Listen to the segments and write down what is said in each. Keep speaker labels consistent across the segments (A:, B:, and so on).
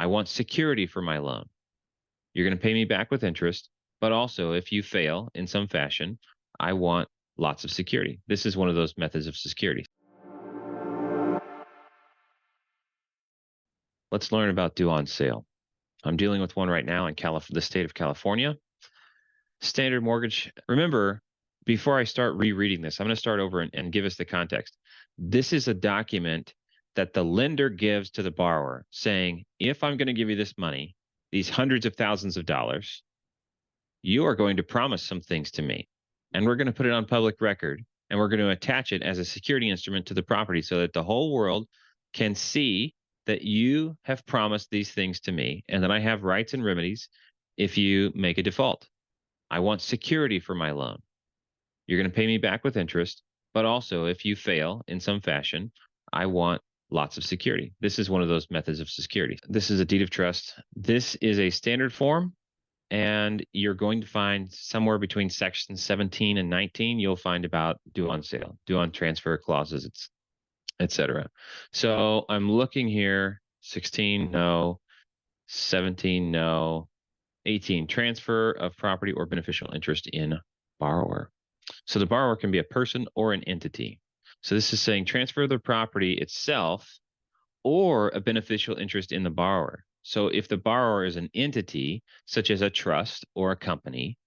A: I want security for my loan. You're going to pay me back with interest, but also if you fail in some fashion, I want lots of security. This is one of those methods of security. Let's learn about due on sale. I'm dealing with one right now in the state of California. Standard mortgage. Remember, before I start rereading this, I'm going to start over and give us the context. This is a document that the lender gives to the borrower saying, if I'm going to give you this money, these hundreds of thousands of dollars, you are going to promise some things to me. And we're going to put it on public record, and we're going to attach it as a security instrument to the property so that the whole world can see that you have promised these things to me and that I have rights and remedies if you make a default. I want security for my loan. You're going to pay me back with interest, but also if you fail in some fashion, I want lots of security. This is one of those methods of security. This is a deed of trust. This is a standard form, and you're going to find somewhere between section 17 and 19, you'll find about due on sale, due on transfer clauses, etc. So I'm looking here, 16, no, 17, no, 18, transfer of property or beneficial interest in borrower. So the borrower can be a person or an entity. So this is saying transfer the property itself or a beneficial interest in the borrower. So if the borrower is an entity, such as a trust or a company,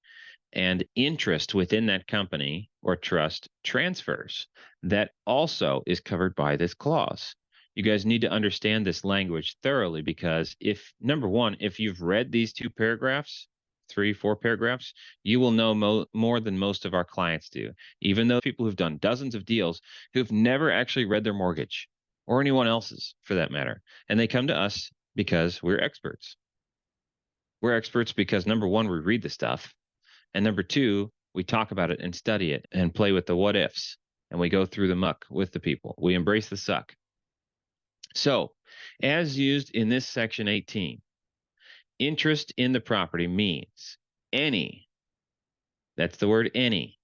A: and interest within that company or trust transfers, that also is covered by this clause. You guys need to understand this language thoroughly, because if, number one, if you've read these 2 paragraphs, 3, 4 paragraphs, you will know more than most of our clients do, even though people who've done dozens of deals who've never actually read their mortgage or anyone else's for that matter. And they come to us because we're experts. We're experts because, number one, we read the stuff. And number two, we talk about it and study it and play with the what ifs. And we go through the muck with the people. We embrace the suck. So, as used in this section 18, interest in the property means any, that's the word any,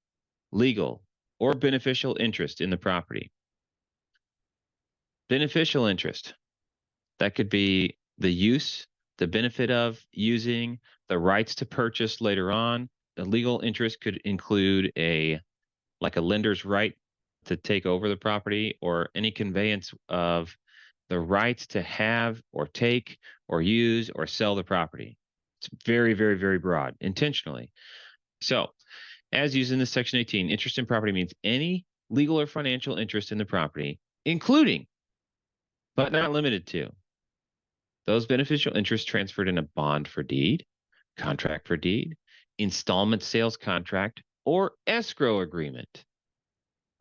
A: legal or beneficial interest in the property. Beneficial interest, that could be the use, the benefit of using, the rights to purchase later on. The legal interest could include like a lender's right to take over the property, or any conveyance of the rights to have or take or use or sell the property. It's very, very, very broad, intentionally. So, as used in this section 18, interest in property means any legal or financial interest in the property, including, but not limited to, those beneficial interests transferred in a bond for deed, contract for deed, installment sales contract, or escrow agreement.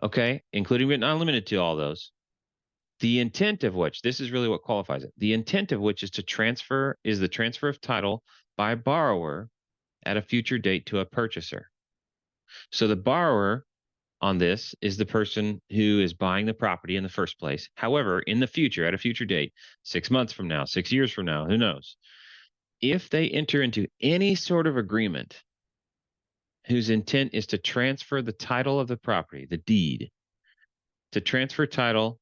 A: Okay, including but not limited to all those. The intent of which, this is really what qualifies it. The intent of which is the transfer of title by borrower at a future date to a purchaser. So the borrower on this is the person who is buying the property in the first place. However, in the future, at a future date, 6 months from now, 6 years from now, who knows? If they enter into any sort of agreement whose intent is to transfer the title of the property, the deed, to transfer title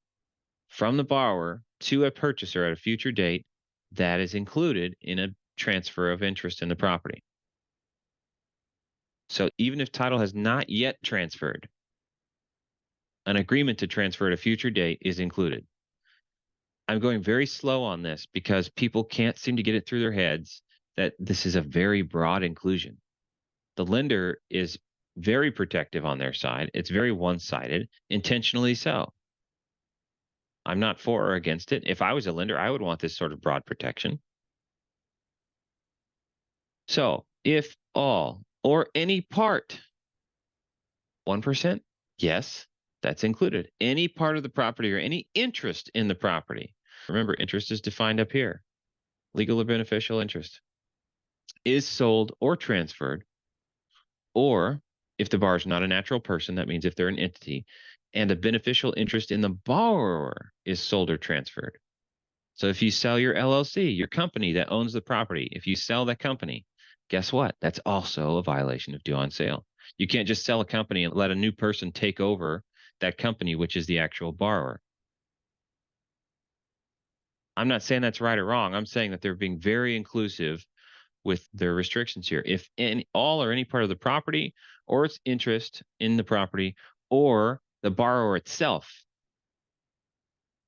A: from the borrower to a purchaser at a future date, that is included in a transfer of interest in the property. So even if title has not yet transferred, an agreement to transfer at a future date is included. I'm going very slow on this because people can't seem to get it through their heads that this is a very broad inclusion. The lender is very protective on their side. It's very one-sided, intentionally so. I'm not for or against it. If I was a lender, I would want this sort of broad protection. So if all or any part, 1%, yes, that's included. Any part of the property or any interest in the property. Remember, interest is defined up here. Legal or beneficial interest is sold or transferred, or if the borrower is not a natural person, that means if they're an entity, and a beneficial interest in the borrower is sold or transferred. So if you sell your LLC, your company that owns the property, if you sell that company, guess what? That's also a violation of due on sale. You can't just sell a company and let a new person take over that company, which is the actual borrower. I'm not saying that's right or wrong. I'm saying that they're being very inclusive with their restrictions here. If all or any part of the property or its interest in the property or the borrower itself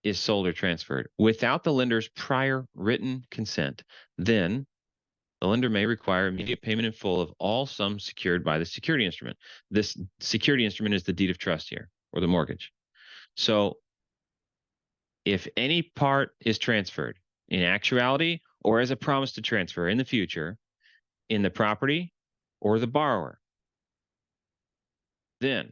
A: is sold or transferred without the lender's prior written consent, then the lender may require immediate payment in full of all sums secured by the security instrument. This security instrument is the deed of trust here, or the mortgage. So if any part is transferred in actuality or as a promise to transfer in the future in the property or the borrower, then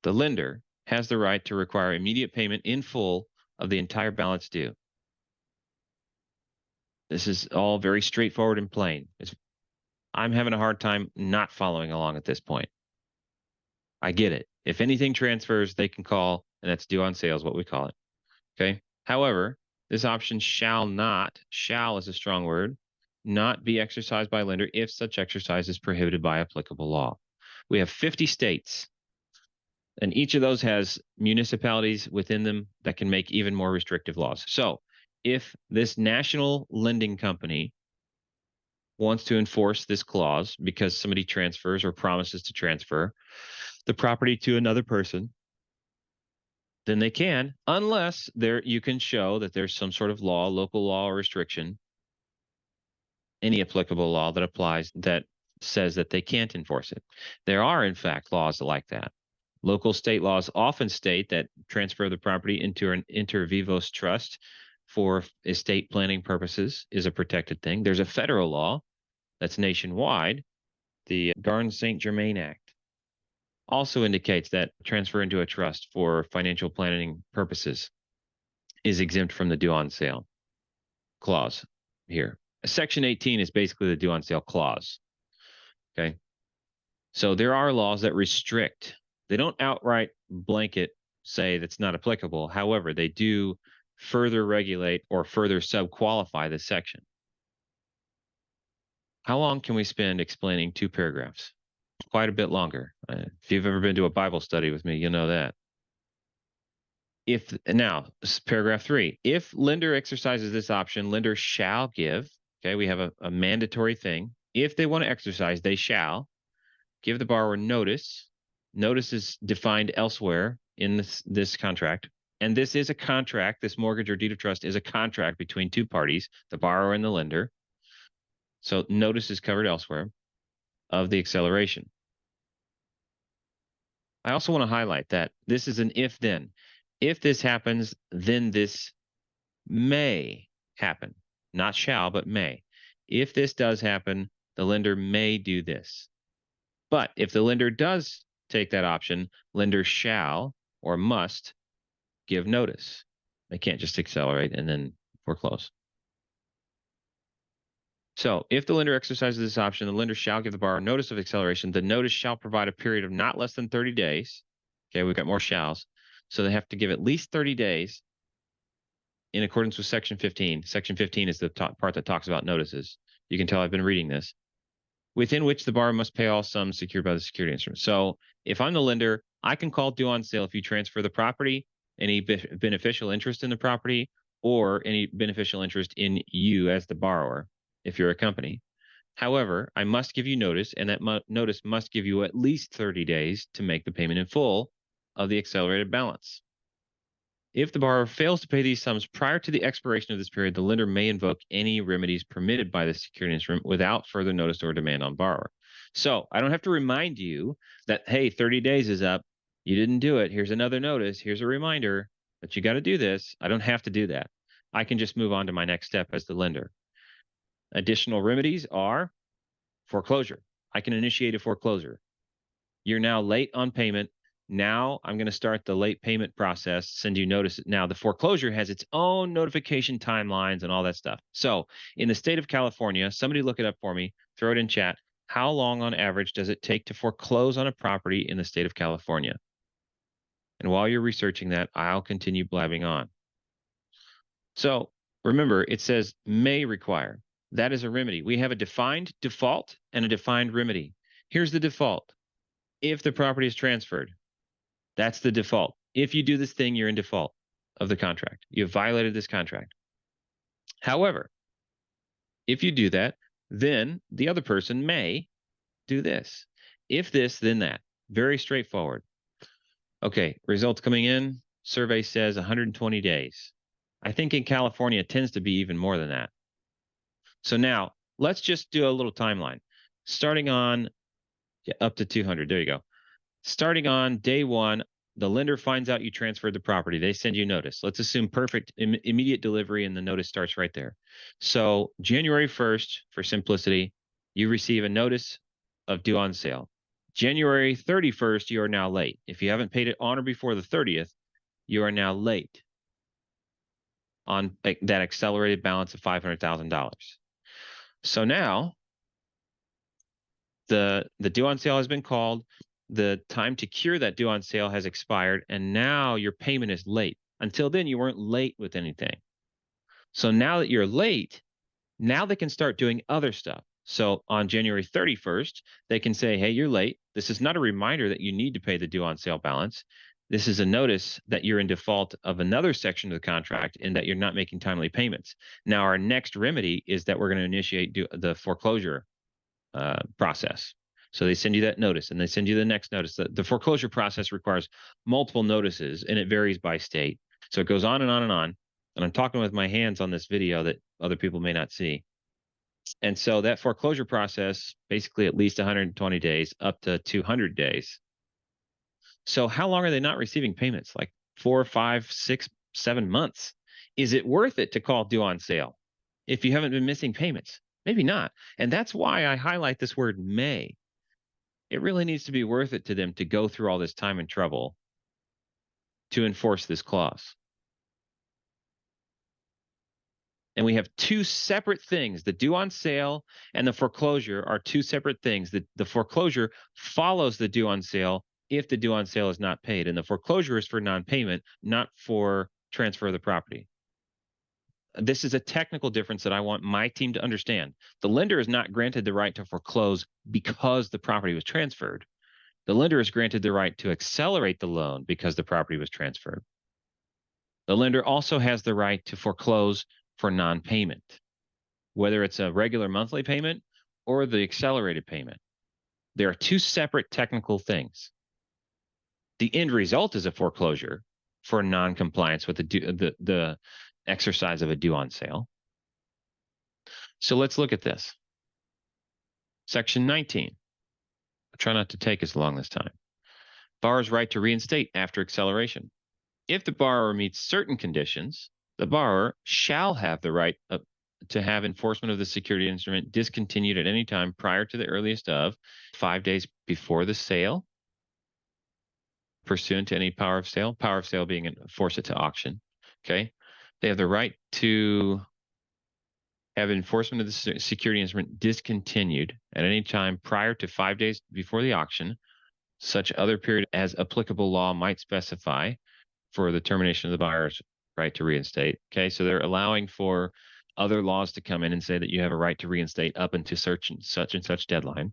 A: the lender has the right to require immediate payment in full of the entire balance due. This is all very straightforward and plain. I'm having a hard time not following along at this point. I get it. If anything transfers, they can call, and that's due on sale is what we call it. Okay. However, this option shall is a strong word, not be exercised by lender if such exercise is prohibited by applicable law. We have 50 states, and each of those has municipalities within them that can make even more restrictive laws. So if this national lending company wants to enforce this clause because somebody transfers or promises to transfer the property to another person, then they can, unless you can show that there's some sort of law, local law or restriction, any applicable law that applies that says that they can't enforce it. There are, in fact, laws like that. Local state laws often state that transfer of the property into an inter vivos trust for estate planning purposes is a protected thing. There's a federal law that's nationwide, the Garn-St. Germain Act. Also indicates that transfer into a trust for financial planning purposes is exempt from the due on sale clause here. Section 18 is basically the due on sale clause. Okay. So there are laws that restrict. They don't outright blanket say that's not applicable. However, they do further regulate or further sub-qualify this section. How long can we spend explaining 2 paragraphs? Quite a bit longer. If you've ever been to a Bible study with me, you'll know that. Paragraph 3, if lender exercises this option, lender shall give, okay, we have a mandatory thing. If they want to exercise, they shall give the borrower notice. Notice is defined elsewhere in this contract. And this is a contract. This mortgage or deed of trust is a contract between 2 parties, the borrower and the lender. So notice is covered elsewhere of the acceleration. I also want to highlight that this is an if-then. If this happens, then this may happen. Not shall, but may. If this does happen, the lender may do this. But if the lender does take that option, lender shall or must give notice. They can't just accelerate and then foreclose. So if the lender exercises this option, the lender shall give the borrower notice of acceleration. The notice shall provide a period of not less than 30 days. Okay, we've got more shalls. So they have to give at least 30 days in accordance with Section 15. Section 15 is the part that talks about notices. You can tell I've been reading this. Within which the borrower must pay all sums secured by the security instrument. So if I'm the lender, I can call due on sale if you transfer the property, any beneficial interest in the property, or any beneficial interest in you as the borrower, if you're a company. However, I must give you notice, and that notice must give you at least 30 days to make the payment in full of the accelerated balance. If the borrower fails to pay these sums prior to the expiration of this period, the lender may invoke any remedies permitted by the security instrument without further notice or demand on borrower. So I don't have to remind you that, hey, 30 days is up. You didn't do it. Here's another notice. Here's a reminder that you got to do this. I don't have to do that. I can just move on to my next step as the lender. Additional remedies are foreclosure. I can initiate a foreclosure. You're now late on payment. Now I'm going to start the late payment process, send you notice. Now the foreclosure has its own notification timelines and all that stuff. So in the state of California, somebody look it up for me, throw it in chat. How long on average does it take to foreclose on a property in the state of California? And while you're researching that, I'll continue blabbing on. So remember, it says may require. That is a remedy. We have a defined default and a defined remedy. Here's the default. If the property is transferred, that's the default. If you do this thing, you're in default of the contract. You have violated this contract. However, if you do that, then the other person may do this. If this, then that. Very straightforward. Okay, results coming in. Survey says 120 days. I think in California it tends to be even more than that. So now let's just do a little timeline. Starting on up to 200. There you go. Starting on day one, the lender finds out you transferred the property. They send you notice. Let's assume perfect immediate delivery, and the notice starts right there. So January 1st, for simplicity, you receive a notice of due on sale. January 31st, you are now late. If you haven't paid it on or before the 30th, you are now late on that accelerated balance of $500,000. So now the due on sale has been called. The time to cure that due on sale has expired, and now your payment is late. Until then, you weren't late with anything. So now that you're late, now they can start doing other stuff. So on January 31st, they can say, hey, you're late. This is not a reminder that you need to pay the due on sale balance. This is a notice that you're in default of another section of the contract and that you're not making timely payments. Now, our next remedy is that we're going to initiate the foreclosure process. So they send you that notice and they send you the next notice. The foreclosure process requires multiple notices and it varies by state. So it goes on and on and on. And I'm talking with my hands on this video that other people may not see. And so that foreclosure process, basically at least 120 days up to 200 days. So how long are they not receiving payments? Like 4, 5, 6, 7 months. Is it worth it to call due on sale if you haven't been missing payments? Maybe not. And that's why I highlight this word may. It really needs to be worth it to them to go through all this time and trouble to enforce this clause. And we have two separate things. The due on sale and the foreclosure are two separate things. The foreclosure follows the due on sale if the due on sale is not paid. And the foreclosure is for non-payment, not for transfer of the property. This is a technical difference that I want my team to understand. The lender is not granted the right to foreclose because the property was transferred. The lender is granted the right to accelerate the loan because the property was transferred. The lender also has the right to foreclose for non-payment, whether it's a regular monthly payment or the accelerated payment. There are two separate technical things. The end result is a foreclosure for non-compliance with the exercise of a due on sale. So let's look at this. Section 19. I'll try not to take as long this time. Borrower's right to reinstate after acceleration. If the borrower meets certain conditions, the borrower shall have the right to have enforcement of the security instrument discontinued at any time prior to the earliest of 5 days before the sale, pursuant to any power of sale being force it to auction. Okay. They have the right to have enforcement of the security instrument discontinued at any time prior to 5 days before the auction, such other period as applicable law might specify for the termination of the buyer's right to reinstate. Okay, so they're allowing for other laws to come in and say that you have a right to reinstate up until such and such deadline,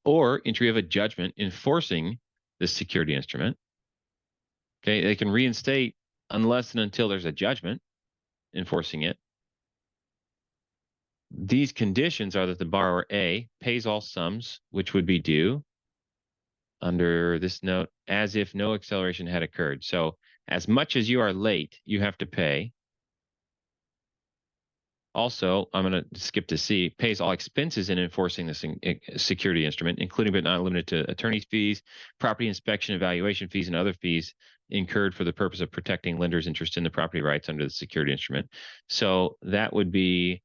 A: or entry of a judgment enforcing the security instrument. Okay, they can reinstate unless and until there's a judgment enforcing it. These conditions are that the borrower A pays all sums which would be due under this note as if no acceleration had occurred. So as much as you are late, you have to pay. Also, I'm going to skip to C, pays all expenses in enforcing this security instrument, including but not limited to attorney's fees, property inspection, evaluation fees, and other fees incurred for the purpose of protecting lenders' interest in the property rights under the security instrument. So that would be,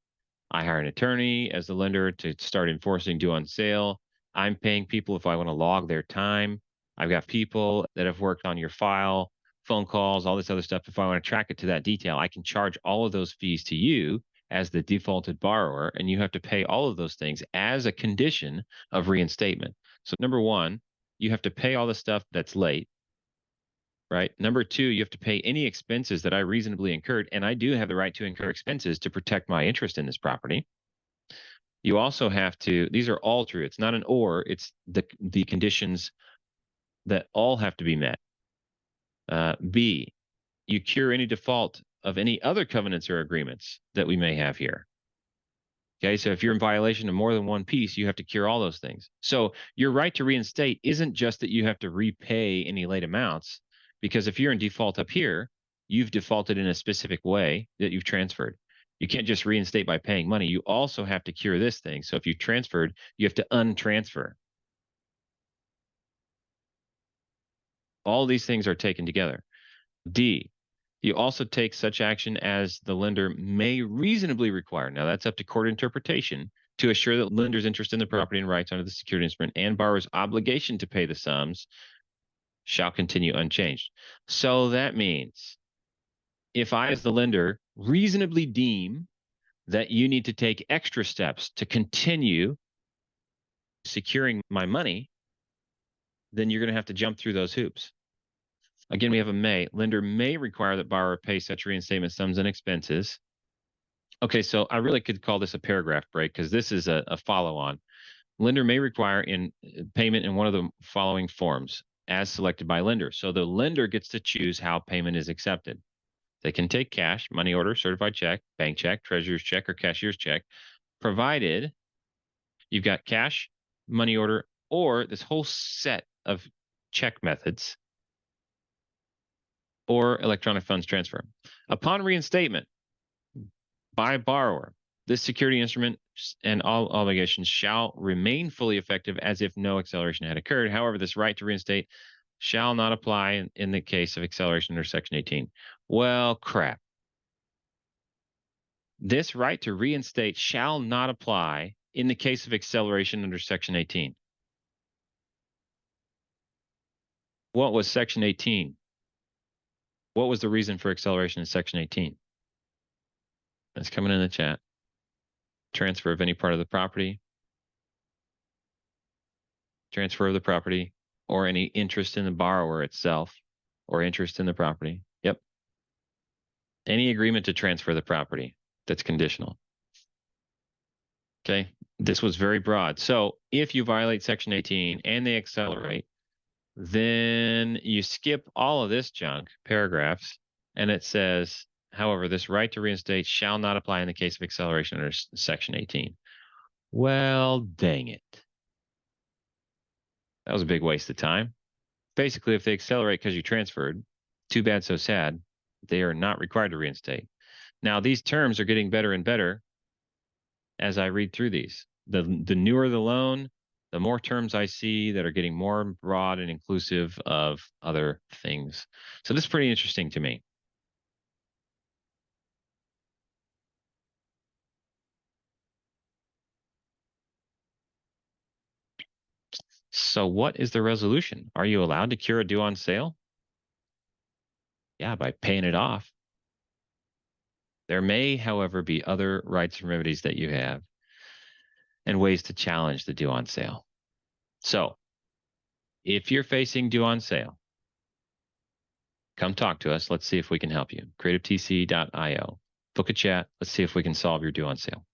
A: I hire an attorney as the lender to start enforcing due on sale. I'm paying people if I want to log their time. I've got people that have worked on your file, phone calls, all this other stuff. If I want to track it to that detail, I can charge all of those fees to you as the defaulted borrower, and you have to pay all of those things as a condition of reinstatement. So number one, you have to pay all the stuff that's late, right? Number two, you have to pay any expenses that I reasonably incurred, and I do have the right to incur expenses to protect my interest in this property. You also have to, these are all true. It's not an or, it's the conditions that all have to be met. B, you cure any default of any other covenants or agreements that we may have here. Okay, so if you're in violation of more than one piece, you have to cure all those things. So your right to reinstate isn't just that you have to repay any late amounts, because if you're in default up here, you've defaulted in a specific way that you've transferred. You can't just reinstate by paying money. You also have to cure this thing. So if you've transferred, you have to untransfer. All these things are taken together. D, you also take such action as the lender may reasonably require. Now, that's up to court interpretation to assure that lender's interest in the property and rights under the security instrument and borrower's obligation to pay the sums shall continue unchanged. So that means if I, as the lender, reasonably deem that you need to take extra steps to continue securing my money, then you're going to have to jump through those hoops. Again, we have a may. Lender may require that borrower pay such reinstatement sums and expenses. Okay, so I really could call this a paragraph break because this is a follow-on. Lender may require in payment in one of the following forms as selected by lender. So the lender gets to choose how payment is accepted. They can take cash, money order, certified check, bank check, treasurer's check, or cashier's check, provided you've got cash, money order, or this whole set of check methods or electronic funds transfer. Upon reinstatement by borrower, this security instrument and all obligations shall remain fully effective as if no acceleration had occurred. However, this right to reinstate shall not apply in the case of acceleration under Section 18. Well, crap. This right to reinstate shall not apply in the case of acceleration under Section 18. What was Section 18? What was the reason for acceleration in Section 18? That's coming in the chat. Transfer of any part of the property, transfer of the property, or any interest in the borrower itself, or interest in the property. Yep. Any agreement to transfer the property that's conditional. Okay. This was very broad. So if you violate Section 18 and they accelerate, then you skip all of this junk, paragraphs, and it says, however, this right to reinstate shall not apply in the case of acceleration under Section 18. Well, dang it. That was a big waste of time. Basically, if they accelerate because you transferred, too bad, so sad. They are not required to reinstate. Now, these terms are getting better and better as I read through these. The newer the loan, the more terms I see that are getting more broad and inclusive of other things. So this is pretty interesting to me. So what is the resolution? Are you allowed to cure a due on sale? Yeah, by paying it off. There may, however, be other rights and remedies that you have and ways to challenge the due on sale. So if you're facing due on sale, come talk to us. Let's see if we can help you. CreativeTC.io. Book a chat. Let's see if we can solve your due on sale.